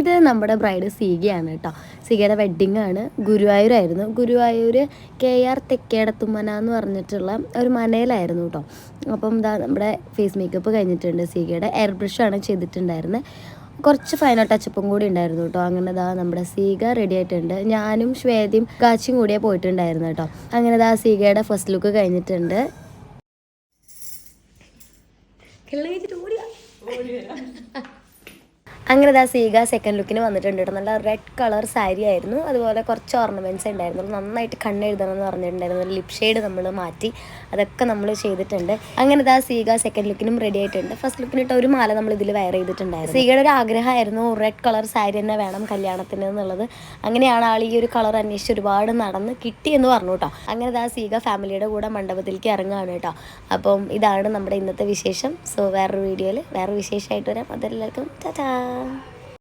ഇത് നമ്മുടെ ബ്രൈഡ് സീഗയാണ് കേട്ടോ. സീഗയുടെ വെഡ്ഡിങ് ആണ്. ഗുരുവായൂരായിരുന്നു. ഗുരുവായൂർ KR തെക്കേടത്തുമന എന്ന് പറഞ്ഞിട്ടുള്ള ഒരു മനയിലായിരുന്നു കേട്ടോ. അപ്പം ഇതാ നമ്മുടെ ഫേസ് മേക്കപ്പ് കഴിഞ്ഞിട്ടുണ്ട്. സീഗയുടെ എയർ ബ്രഷാണ് ചെയ്തിട്ടുണ്ടായിരുന്നത്. കുറച്ച് ഫൈനൽ ടച്ചപ്പും കൂടി ഉണ്ടായിരുന്നു കേട്ടോ. അങ്ങനെ ഇതാ നമ്മുടെ സീഗ റെഡി ആയിട്ടുണ്ട്. ഞാനും ശ്വേതയും കാച്ചിയും കൂടിയേ പോയിട്ടുണ്ടായിരുന്നു കേട്ടോ. അങ്ങനെ ഇതാ സീഗയുടെ ഫസ്റ്റ് ലുക്ക് കഴിഞ്ഞിട്ടുണ്ട്. അങ്ങനെ ഇതാ സീഗ സെക്കൻഡ് ലുക്കിന് വന്നിട്ടുണ്ട് കേട്ടോ. നല്ല റെഡ് കളർ സാരി ആയിരുന്നു. അതുപോലെ കുറച്ച് ഓർണമെൻറ്റ്സ് ഉണ്ടായിരുന്നു. നന്നായിട്ട് കണ്ണെഴുതണം എന്ന് പറഞ്ഞിട്ടുണ്ടായിരുന്നു. ലിപ് ഷെയ്ഡ് നമ്മൾ മാറ്റി അതൊക്കെ നമ്മൾ ചെയ്തിട്ടുണ്ട്. അങ്ങനെ ഇതാ സീഗ സെക്കൻഡ് ലുക്കിനും റെഡി ആയിട്ടുണ്ട്. ഫസ്റ്റ് ലുക്കിനിട്ട് ഒരു മാല നമ്മൾ ഇതിൽ വെയർ ചെയ്തിട്ടുണ്ടായിരുന്നു. സീഗയുടെ ഒരു ആഗ്രഹമായിരുന്നു റെഡ് കളർ സാരി തന്നെ വേണം കല്യാണത്തിന് എന്നുള്ളത്. അങ്ങനെയാണ് ആൾ ഈ ഒരു കളർ അന്വേഷിച്ച് ഒരുപാട് നടന്ന് കിട്ടിയെന്ന് പറഞ്ഞു കേട്ടോ. അങ്ങനെ ഇതാ സീഗ ഫാമിലിയുടെ കൂടെ മണ്ഡപത്തിലേക്ക് ഇറങ്ങുകയാണ് കേട്ടോ. അപ്പം ഇതാണ് നമ്മുടെ ഇന്നത്തെ വിശേഷം. സോ വേറൊരു വീഡിയോയിൽ വേറെ വിശേഷമായിട്ട് വരാം. അതെല്ലാവർക്കും ടാറ്റാ.